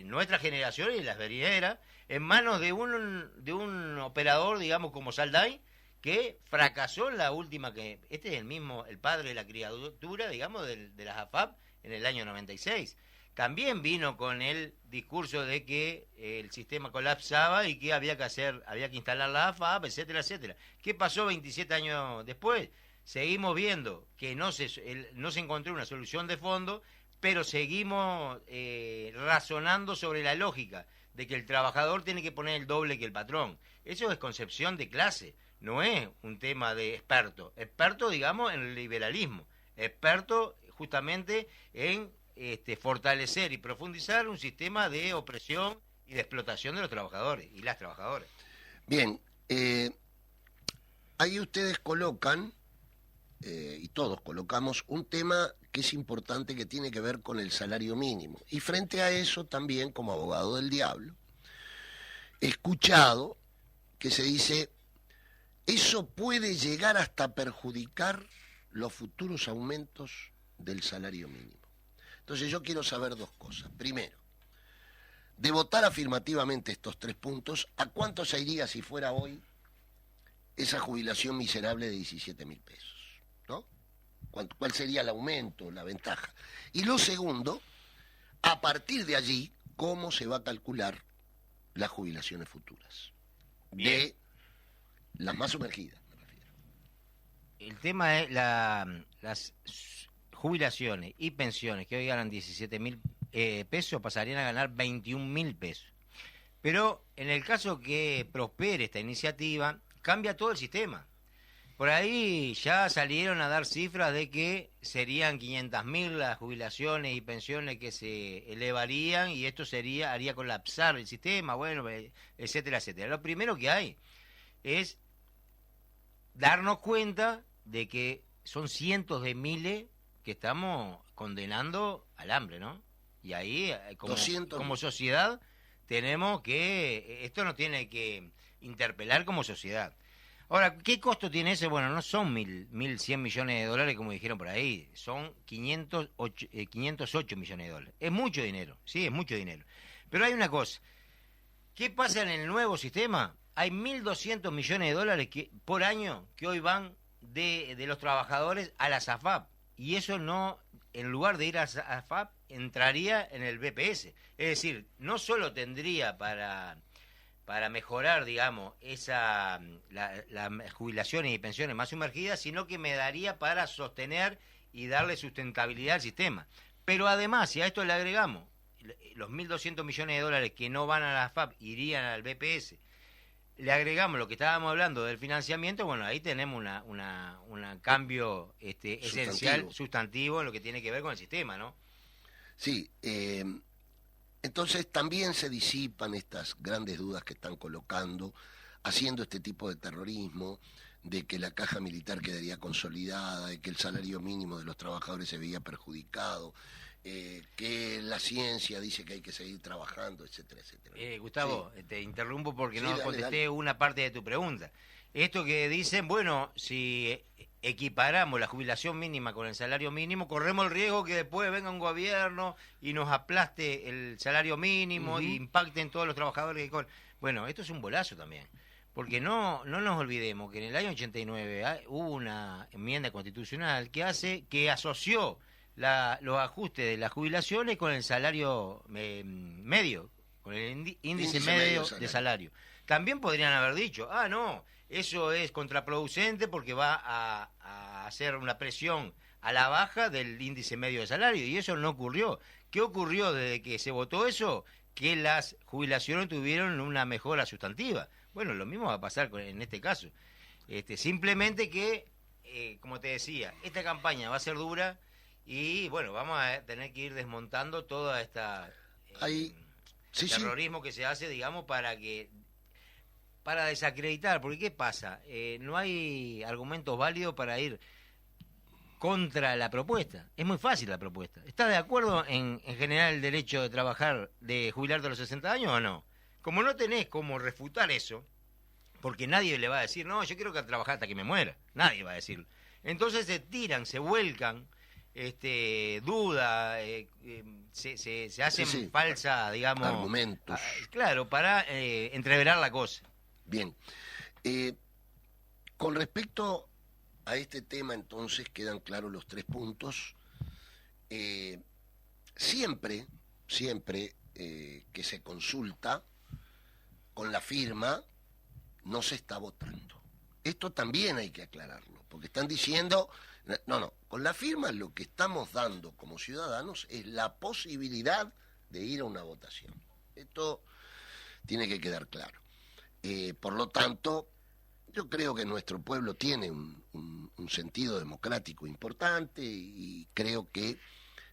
nuestra generación y las venideras en manos de un operador, digamos, como Salday, que fracasó en la última, este es el padre de la criatura, digamos, de las AFAP en el año 96. También vino con el discurso de que el sistema colapsaba y que había que instalar la AFAP, etcétera, etcétera. ¿Qué pasó 27 años después? Seguimos viendo que no se encontró una solución de fondo, pero seguimos razonando sobre la lógica de que el trabajador tiene que poner el doble que el patrón. Eso es concepción de clase. No es un tema de experto, digamos, en el liberalismo, experto justamente en fortalecer y profundizar un sistema de opresión y de explotación de los trabajadores y las trabajadoras. Bien, ahí ustedes colocan, y todos colocamos, un tema que es importante que tiene que ver con el salario mínimo. Y frente a eso también, como abogado del diablo, he escuchado que se dice, eso puede llegar hasta perjudicar los futuros aumentos del salario mínimo. Entonces yo quiero saber 2 cosas. Primero, de votar afirmativamente estos 3 puntos, ¿a cuánto se iría si fuera hoy esa jubilación miserable de 17 mil pesos? ¿No? ¿Cuál sería el aumento, la ventaja? Y lo segundo, a partir de allí, ¿cómo se va a calcular las jubilaciones futuras? Bien. De las más sumergidas, me refiero. El tema es las jubilaciones y pensiones que hoy ganan 17 mil pesos pasarían a ganar 21 mil pesos. Pero en el caso que prospere esta iniciativa, cambia todo el sistema. Por ahí ya salieron a dar cifras de que serían 500.000 las jubilaciones y pensiones que se elevarían y esto haría colapsar el sistema, bueno, etcétera, etcétera. Lo primero que hay es darnos cuenta de que son cientos de miles que estamos condenando al hambre, ¿no? Y ahí, como sociedad, tenemos que... Esto nos tiene que interpelar como sociedad. Ahora, ¿qué costo tiene eso? Bueno, no son 1.100 millones de dólares, como dijeron por ahí. Son 508 millones de dólares. Es mucho dinero, sí, es mucho dinero. Pero hay una cosa. ¿Qué pasa en el nuevo sistema? Hay 1.200 millones de dólares por año que hoy van de los trabajadores a las AFAP. Y eso no, en lugar de ir a las AFAP, entraría en el BPS. Es decir, no solo tendría para para mejorar, digamos, las jubilaciones y pensiones más sumergidas, sino que me daría para sostener y darle sustentabilidad al sistema. Pero además, si a esto le agregamos los 1.200 millones de dólares que no van a la AFAP, irían al BPS, le agregamos lo que estábamos hablando del financiamiento, bueno, ahí tenemos un cambio esencial, sustantivo, en lo que tiene que ver con el sistema, ¿no? Sí, entonces también se disipan estas grandes dudas que están colocando, haciendo este tipo de terrorismo, de que la caja militar quedaría consolidada, de que el salario mínimo de los trabajadores se veía perjudicado, que la ciencia dice que hay que seguir trabajando, etcétera, etcétera. Gustavo, sí. Te interrumpo porque no dale, contesté dale. una parte de tu pregunta. Esto que dicen, bueno, si equiparamos la jubilación mínima con el salario mínimo, corremos el riesgo que después venga un gobierno y nos aplaste el salario mínimo y impacte en todos los trabajadores. Bueno, esto es un bolazo también. Porque no nos olvidemos que en el año 89 hubo una enmienda constitucional que asoció los ajustes de las jubilaciones con el salario medio, con el índice medio de salario. También podrían haber dicho, no, eso es contraproducente porque va a hacer una presión a la baja del índice medio de salario, y eso no ocurrió. ¿Qué ocurrió desde que se votó eso? Que las jubilaciones tuvieron una mejora sustantiva. Bueno, lo mismo va a pasar en este caso. Simplemente que, como te decía, esta campaña va a ser dura y, bueno, vamos a tener que ir desmontando toda esta terrorismo que se hace, digamos, para desacreditar. Porque, ¿qué pasa? No hay argumentos válidos para ir contra la propuesta. Es muy fácil la propuesta. ¿Estás de acuerdo en generar el derecho de trabajar, de jubilarte a los 60 años o no? Como no tenés cómo refutar eso, porque nadie le va a decir, no, yo quiero que trabajar hasta que me muera. Nadie va a decirlo. Entonces se tiran, se vuelcan, duda, se hacen falsas, digamos, argumentos. Claro, para entreverar la cosa. Bien. Con respecto a este tema, entonces, quedan claros los 3 puntos. Siempre que se consulta con la firma, no se está votando. Esto también hay que aclararlo, porque están diciendo, no, con la firma lo que estamos dando como ciudadanos es la posibilidad de ir a una votación. Esto tiene que quedar claro. Por lo tanto, yo creo que nuestro pueblo tiene un sentido democrático importante y creo que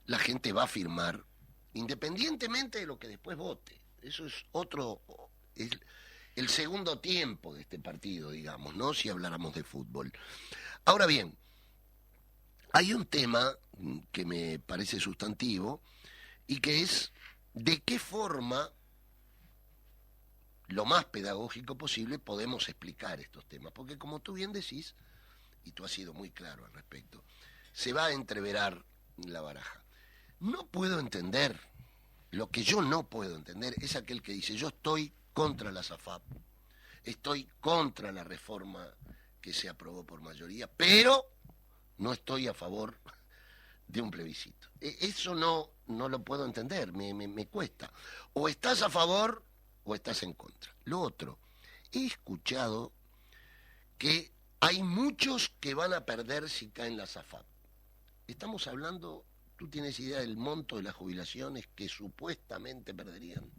la gente va a firmar independientemente de lo que después vote. Eso es el segundo tiempo de este partido, digamos, ¿no? Si habláramos de fútbol. Ahora bien, hay un tema que me parece sustantivo y que es de qué forma, lo más pedagógico posible, podemos explicar estos temas. Porque como tú bien decís, y tú has sido muy claro al respecto, se va a entreverar la baraja. No puedo entender, lo que yo no puedo entender es aquel que dice, yo estoy contra la AFAP, estoy contra la reforma que se aprobó por mayoría, pero no estoy a favor de un plebiscito. Eso no lo puedo entender, me cuesta. O estás a favor o estás en contra. Lo otro, he escuchado que hay muchos que van a perder si caen las AFAP. Estamos hablando, ¿tú tienes idea del monto de las jubilaciones que supuestamente perderían?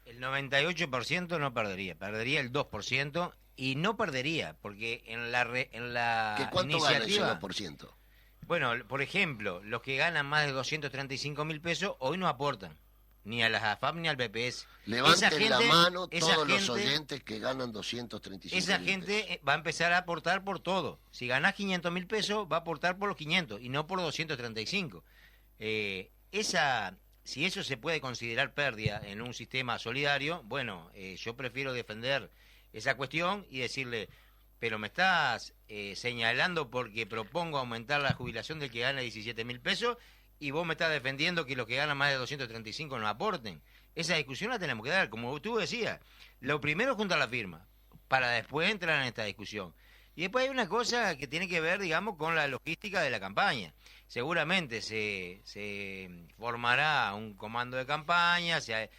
El 98% no perdería el 2%, y no perdería, porque en la ¿Que cuánto iniciativa... gana ese 2%? Bueno, por ejemplo, los que ganan más de 235.000 pesos hoy no aportan, ni a las AFAP ni al BPS. Levanten la mano todos los oyentes que ganan 235.000 Esa gente va a empezar a aportar por todo. Si ganás 500.000 pesos, va a aportar por los 500 y no por 235. Si eso se puede considerar pérdida en un sistema solidario, bueno, yo prefiero defender esa cuestión y decirle, pero me estás señalando porque propongo aumentar la jubilación del que gana 17.000 pesos y vos me estás defendiendo que los que ganan más de 235 no aporten. Esa discusión la tenemos que dar, como tú decías. Lo primero es juntar la firma, para después entrar en esta discusión. Y después hay una cosa que tiene que ver, digamos, con la logística de la campaña. Seguramente se formará un comando de campaña, se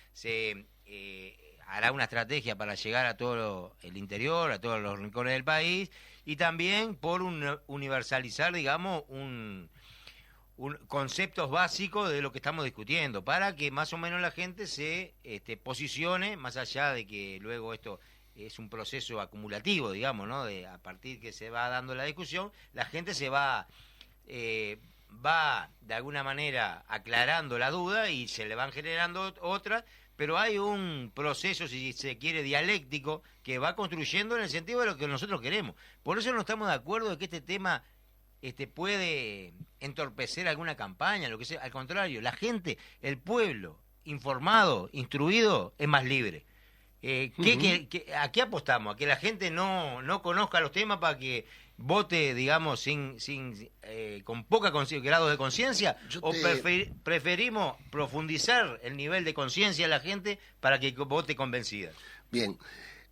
hará una estrategia para llegar a todo el interior, a todos los rincones del país, y también por universalizar, digamos, conceptos básicos de lo que estamos discutiendo, para que más o menos la gente se posicione, más allá de que luego esto es un proceso acumulativo, digamos, ¿no? A partir que se va dando la discusión, la gente se va de alguna manera aclarando la duda y se le van generando otras, pero hay un proceso, si se quiere, dialéctico, que va construyendo en el sentido de lo que nosotros queremos. Por eso no estamos de acuerdo de que este tema puede entorpecer alguna campaña, lo que sea. Al contrario, la gente, el pueblo, informado, instruido, es más libre. ¿A qué apostamos? ¿A que la gente no conozca los temas para que vote, digamos, con poca grado de conciencia? ¿O preferimos profundizar el nivel de conciencia de la gente para que vote convencida? Bien,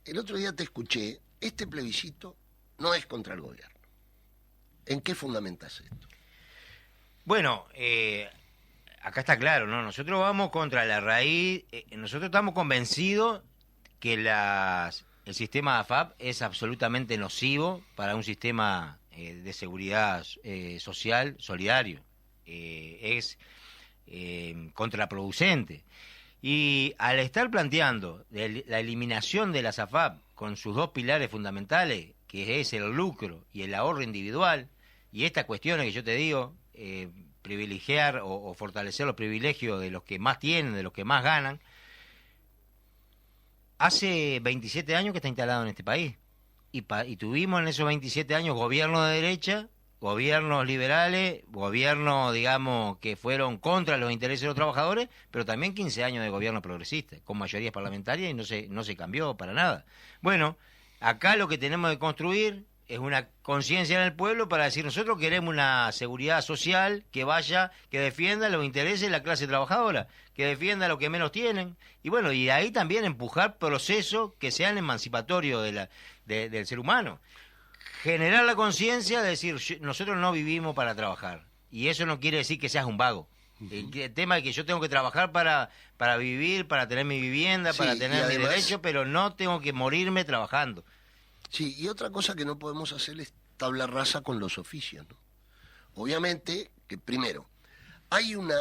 el otro día te escuché, este plebiscito no es contra el gobierno. ¿En qué fundamentas esto? Bueno, acá está claro, ¿no? Nosotros vamos contra la raíz, nosotros estamos convencidos que el sistema AFAP es absolutamente nocivo para un sistema de seguridad social solidario. Es contraproducente. Y al estar planteando la eliminación de las AFAP con sus dos pilares fundamentales, que es el lucro y el ahorro individual, y estas cuestiones que yo te digo, privilegiar o fortalecer los privilegios de los que más tienen, de los que más ganan, hace 27 años que está instalado en este país. Y tuvimos en esos 27 años gobiernos de derecha, gobiernos liberales, gobiernos, digamos, que fueron contra los intereses de los trabajadores, pero también 15 años de gobierno progresista, con mayorías parlamentarias, y no se cambió para nada. Bueno, acá lo que tenemos que construir es una conciencia en el pueblo para decir, nosotros queremos una seguridad social que defienda los intereses de la clase trabajadora, que defienda lo que menos tienen, y bueno, y ahí también empujar procesos que sean emancipatorios del ser humano. Generar la conciencia de decir, nosotros no vivimos para trabajar, y eso no quiere decir que seas un vago. El tema es que yo tengo que trabajar para vivir, para tener mi vivienda, sí, para tener mi además, derecho, pero no tengo que morirme trabajando. Sí, y otra cosa que no podemos hacer es tabla rasa con los oficios, ¿no? Obviamente que, primero, hay un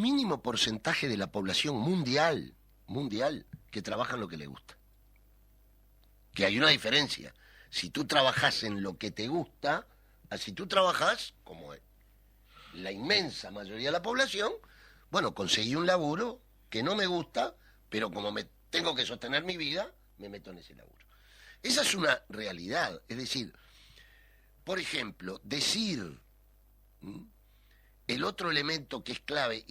mínimo porcentaje de la población mundial, que trabaja en lo que le gusta. Que hay una diferencia. Si tú trabajas en lo que te gusta, si tú trabajas, como la inmensa mayoría de la población, bueno, conseguí un laburo que no me gusta, pero como me tengo que sostener mi vida, me meto en ese laburo. Esa es una realidad. Es decir, por ejemplo, decir el otro elemento que es clave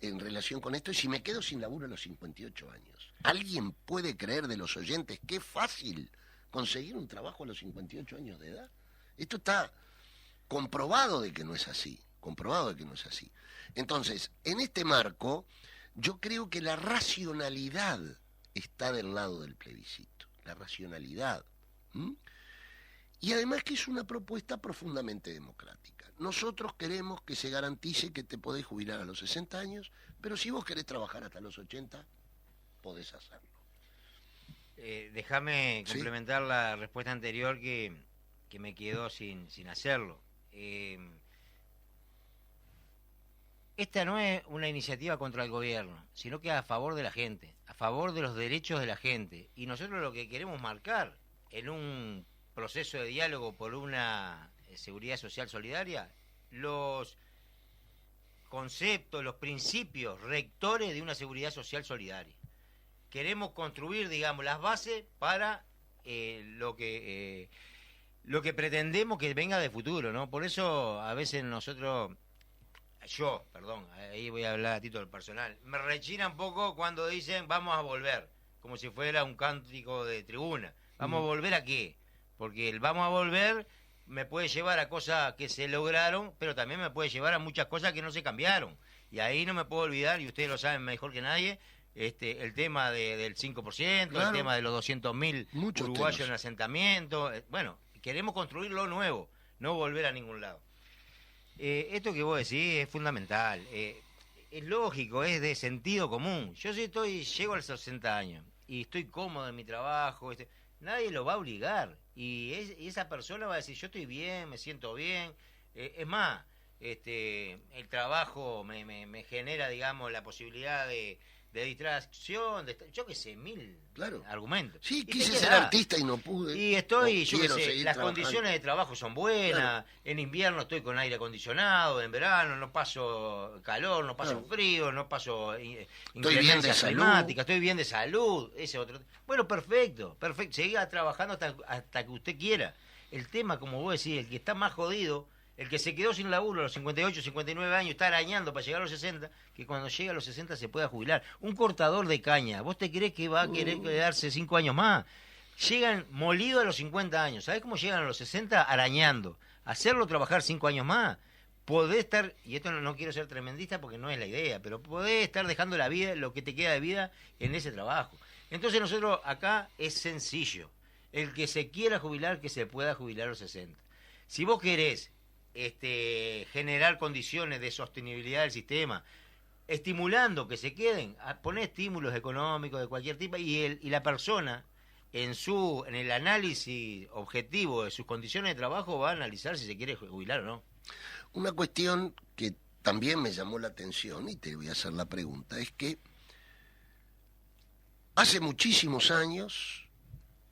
en relación con esto es si me quedo sin laburo a los 58 años. ¿Alguien puede creer de los oyentes que es fácil conseguir un trabajo a los 58 años de edad? Esto está comprobado de que no es así. Entonces, en este marco, yo creo que la racionalidad está del lado del plebiscito. La racionalidad. Y además que es una propuesta profundamente democrática. Nosotros queremos que se garantice que te podés jubilar a los 60 años, pero si vos querés trabajar hasta los 80, podés hacerlo. Déjame complementar la respuesta anterior que me quedó sin hacerlo. Esta no es una iniciativa contra el gobierno, sino que a favor de la gente, a favor de los derechos de la gente. Y nosotros lo que queremos marcar en un proceso de diálogo por una seguridad social solidaria, los conceptos, los principios rectores de una seguridad social solidaria. Queremos construir, digamos, las bases para lo que pretendemos que venga de futuro, ¿no? Por eso a veces ahí voy a hablar a título personal, me rechina un poco cuando dicen vamos a volver, como si fuera un cántico de tribuna. ¿Vamos a volver a qué? Porque el vamos a volver me puede llevar a cosas que se lograron, pero también me puede llevar a muchas cosas que no se cambiaron. Y ahí no me puedo olvidar, y ustedes lo saben mejor que nadie, el tema del 5%, claro, el tema de los 200.000 uruguayos en asentamiento. Bueno, queremos construir lo nuevo, no volver a ningún lado. Esto que vos decís es fundamental, es lógico, es de sentido común. Yo llego a los 60 años y estoy cómodo en mi trabajo, nadie lo va a obligar. Y esa persona va a decir, yo estoy bien, me siento bien. Es más, el trabajo me genera, digamos, la posibilidad de distracción, yo qué sé, mil Claro. argumentos. Sí, ¿Y quise qué ser queda? artista y no pude. Y estoy, No yo qué quiero sé, seguir las trabajando. condiciones de trabajo son buenas, Claro. en invierno estoy con aire acondicionado, en verano no paso calor, no paso Claro. frío, no paso bien de inclemencias salud. climáticas, estoy bien de salud, ese otro. Bueno, perfecto, siga trabajando hasta que usted quiera. El tema, como vos decís, el que está más jodido, el que se quedó sin laburo a los 58, 59 años, está arañando para llegar a los 60, que cuando llegue a los 60 se pueda jubilar. Un cortador de caña, ¿vos te creés que va a querer quedarse 5 años más? Llegan molidos a los 50 años. ¿Sabés cómo llegan a los 60? Arañando. Hacerlo trabajar 5 años más. Podés estar, y esto no quiero ser tremendista porque no es la idea, pero podés estar dejando la vida, lo que te queda de vida, en ese trabajo. Entonces nosotros acá es sencillo. El que se quiera jubilar, que se pueda jubilar a los 60. Si vos querés generar condiciones de sostenibilidad del sistema, estimulando que se queden, poner estímulos económicos de cualquier tipo, y la persona en el análisis objetivo de sus condiciones de trabajo va a analizar si se quiere jubilar o no. Una cuestión que también me llamó la atención, y te voy a hacer la pregunta, es que hace muchísimos años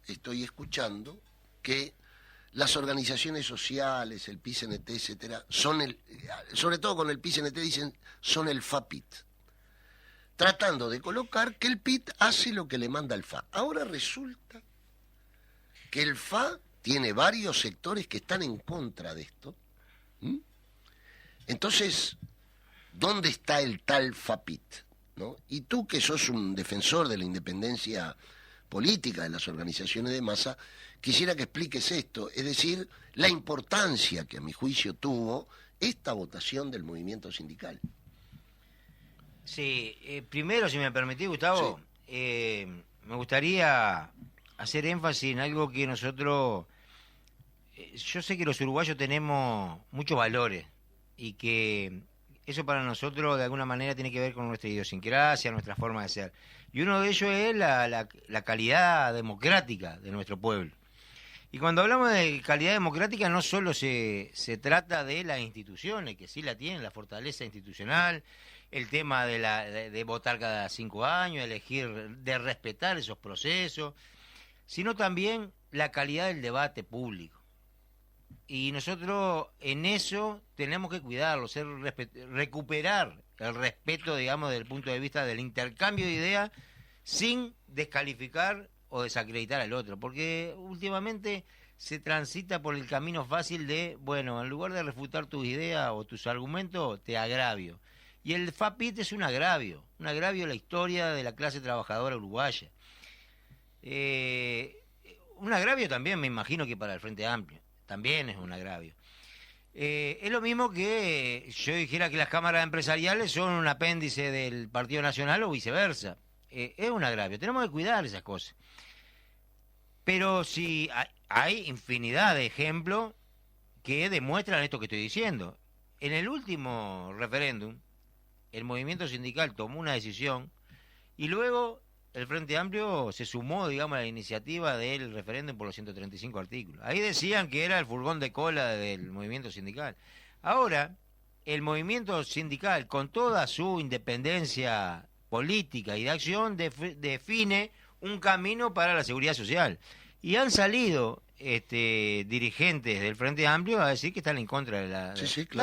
estoy escuchando que las organizaciones sociales, el PICNT, etcétera, sobre todo con el PICNT dicen, son el FAPIT, tratando de colocar que el PIT hace lo que le manda el FA. Ahora resulta que el FA tiene varios sectores que están en contra de esto. Entonces, ¿dónde está el tal FAPIT? ¿No? Y tú, que sos un defensor de la independencia política de las organizaciones de masa, quisiera que expliques esto, es decir, la importancia que a mi juicio tuvo esta votación del movimiento sindical. Sí, primero, si me permitís, Gustavo, me gustaría hacer énfasis en algo que nosotros, yo sé que los uruguayos tenemos muchos valores y que eso para nosotros de alguna manera tiene que ver con nuestra idiosincrasia, nuestra forma de ser. Y uno de ellos es la calidad democrática de nuestro pueblo. Y cuando hablamos de calidad democrática no solo se trata de las instituciones, que sí la tienen, la fortaleza institucional, el tema de votar cada 5 años, elegir, de respetar esos procesos, sino también la calidad del debate público. Y nosotros en eso tenemos que cuidarlo, recuperar el respeto, digamos, desde el punto de vista del intercambio de ideas sin descalificar o desacreditar al otro, porque últimamente se transita por el camino fácil de, bueno, en lugar de refutar tus ideas o tus argumentos, te agravio. Y el FAPIT es un agravio a la historia de la clase trabajadora uruguaya. Un agravio también, me imagino, que para el Frente Amplio, también es un agravio. Es lo mismo que yo dijera que las cámaras empresariales son un apéndice del Partido Nacional o viceversa. Es un agravio, tenemos que cuidar esas cosas. Pero si hay infinidad de ejemplos que demuestran esto que estoy diciendo. En el último referéndum, el movimiento sindical tomó una decisión y luego el Frente Amplio se sumó, digamos, a la iniciativa del referéndum por los 135 artículos. Ahí decían que era el furgón de cola del movimiento sindical. Ahora, el movimiento sindical, con toda su independencia política y de acción, define un camino para la seguridad social. Y han salido dirigentes del Frente Amplio a decir que están en contra de la... Sí, claro.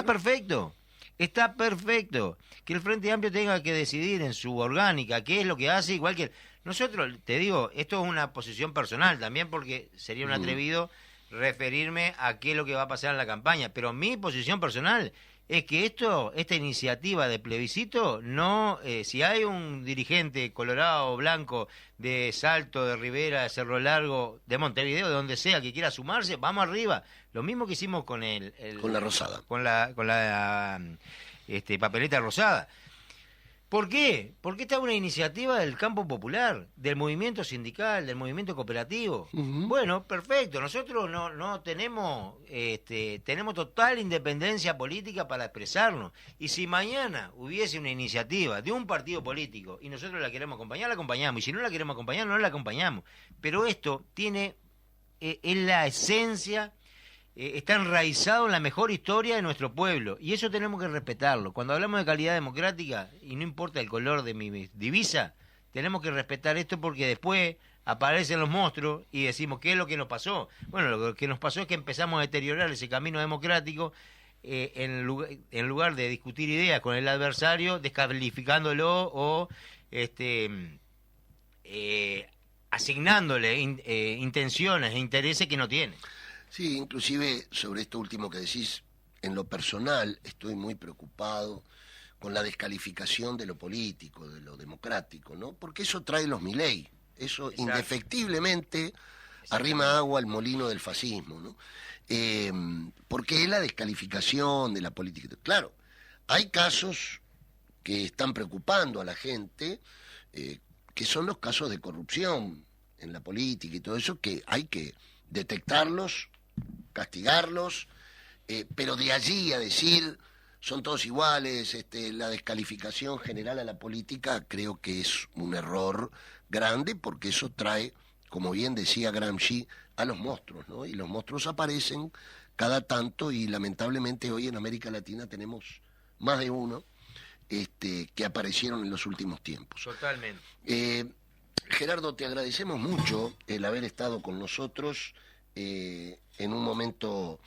Está perfecto que el Frente Amplio tenga que decidir en su orgánica qué es lo que hace, igual que... Nosotros, te digo, esto es una posición personal también, porque sería un atrevido referirme a qué es lo que va a pasar en la campaña, pero mi posición personal es que esta iniciativa de plebiscito, no, si hay un dirigente colorado, blanco, de Salto, de Rivera, de Cerro Largo, de Montevideo, de donde sea, que quiera sumarse, vamos arriba. Lo mismo que hicimos con con la rosada. Con la papeleta rosada. ¿Por qué? Porque esta es una iniciativa del campo popular, del movimiento sindical, del movimiento cooperativo. Bueno, perfecto. Nosotros no tenemos, tenemos total independencia política para expresarnos. Y si mañana hubiese una iniciativa de un partido político y nosotros la queremos acompañar, la acompañamos. Y si no la queremos acompañar, no la acompañamos. Pero esto tiene, es la esencia. Está enraizado en la mejor historia de nuestro pueblo y eso tenemos que respetarlo. Cuando hablamos de calidad democrática, y no importa el color de mi divisa, tenemos que respetar esto porque después aparecen los monstruos y decimos, ¿qué es lo que nos pasó? Bueno, lo que nos pasó es que empezamos a deteriorar ese camino democrático en lugar de discutir ideas con el adversario, descalificándolo o asignándole intenciones e intereses que no tiene. Sí, inclusive sobre esto último que decís, en lo personal estoy muy preocupado con la descalificación de lo político, de lo democrático, ¿no? Porque eso trae los Milei, eso indefectiblemente arrima agua al molino del fascismo, ¿no? Porque es la descalificación de la política. Claro, hay casos que están preocupando a la gente, que son los casos de corrupción en la política y todo eso, que hay que detectarlos, castigarlos, pero de allí a decir son todos iguales, la descalificación general a la política, creo que es un error grande porque eso trae, como bien decía Gramsci, a los monstruos, ¿no? Y los monstruos aparecen cada tanto y lamentablemente hoy en América Latina tenemos más de uno que aparecieron en los últimos tiempos. Totalmente. Gerardo, te agradecemos mucho el haber estado con nosotros en un momento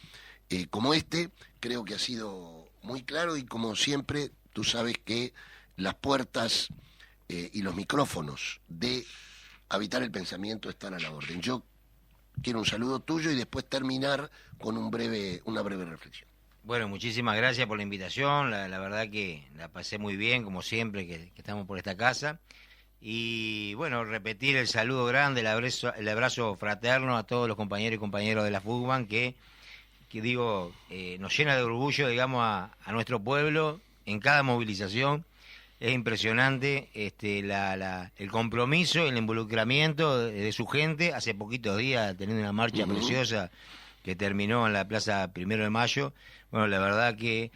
como este. Creo que ha sido muy claro y como siempre tú sabes que las puertas y los micrófonos de Habitar el Pensamiento están a la orden. Yo quiero un saludo tuyo y después terminar con una breve reflexión. Bueno, muchísimas gracias por la invitación, la verdad que la pasé muy bien, como siempre que estamos por esta casa. Y bueno, repetir el saludo grande, el abrazo fraterno a todos los compañeros y compañeras de la FUCBAN que digo, nos llena de orgullo, digamos, a nuestro pueblo en cada movilización. Es impresionante el compromiso, el involucramiento de su gente. Hace poquitos días teniendo una marcha preciosa que terminó en la Plaza 1 de Mayo. Bueno, la verdad que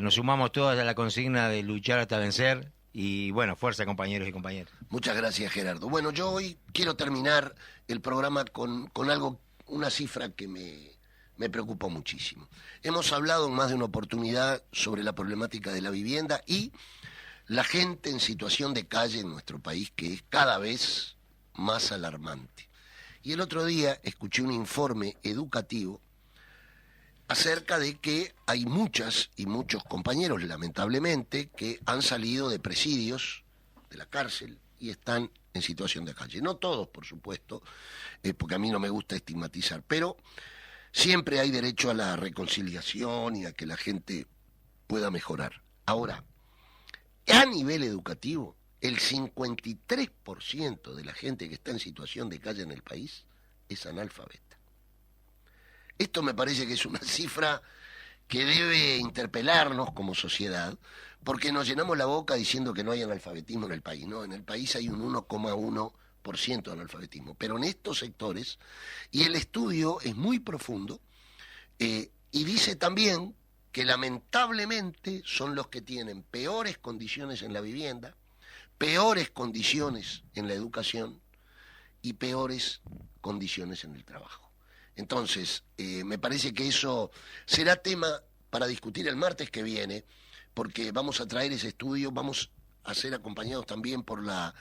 nos sumamos todos a la consigna de luchar hasta vencer. Y bueno, fuerza compañeros y compañeras. Muchas gracias, Gerardo. Bueno, yo hoy quiero terminar el programa con algo, una cifra que me preocupó muchísimo. Hemos hablado en más de una oportunidad sobre la problemática de la vivienda y la gente en situación de calle en nuestro país, que es cada vez más alarmante. Y el otro día escuché un informe educativo acerca de que hay muchas y muchos compañeros, lamentablemente, que han salido de presidios, de la cárcel, y están en situación de calle. No todos, por supuesto, porque a mí no me gusta estigmatizar, pero siempre hay derecho a la reconciliación y a que la gente pueda mejorar. Ahora, a nivel educativo, el 53% de la gente que está en situación de calle en el país es analfabeta. Esto me parece que es una cifra que debe interpelarnos como sociedad, porque nos llenamos la boca diciendo que no hay analfabetismo en el país. No, en el país hay un 1,1% de analfabetismo, pero en estos sectores, y el estudio es muy profundo, y dice también que lamentablemente son los que tienen peores condiciones en la vivienda, peores condiciones en la educación y peores condiciones en el trabajo. Entonces, me parece que eso será tema para discutir el martes que viene, porque vamos a traer ese estudio, vamos a ser acompañados también por la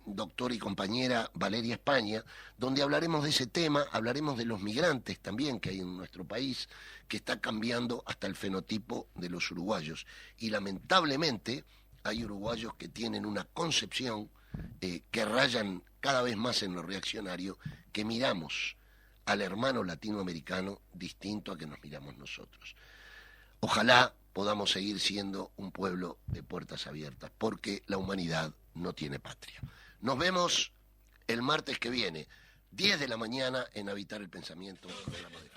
doctora y compañera Valeria España, donde hablaremos de ese tema, hablaremos de los migrantes también que hay en nuestro país, que está cambiando hasta el fenotipo de los uruguayos. Y lamentablemente hay uruguayos que tienen una concepción que rayan cada vez más en lo reaccionario, que miramos al hermano latinoamericano distinto a que nos miramos nosotros. Ojalá podamos seguir siendo un pueblo de puertas abiertas, porque la humanidad no tiene patria. Nos vemos el martes que viene, 10 de la mañana, en Habitar el Pensamiento, programa de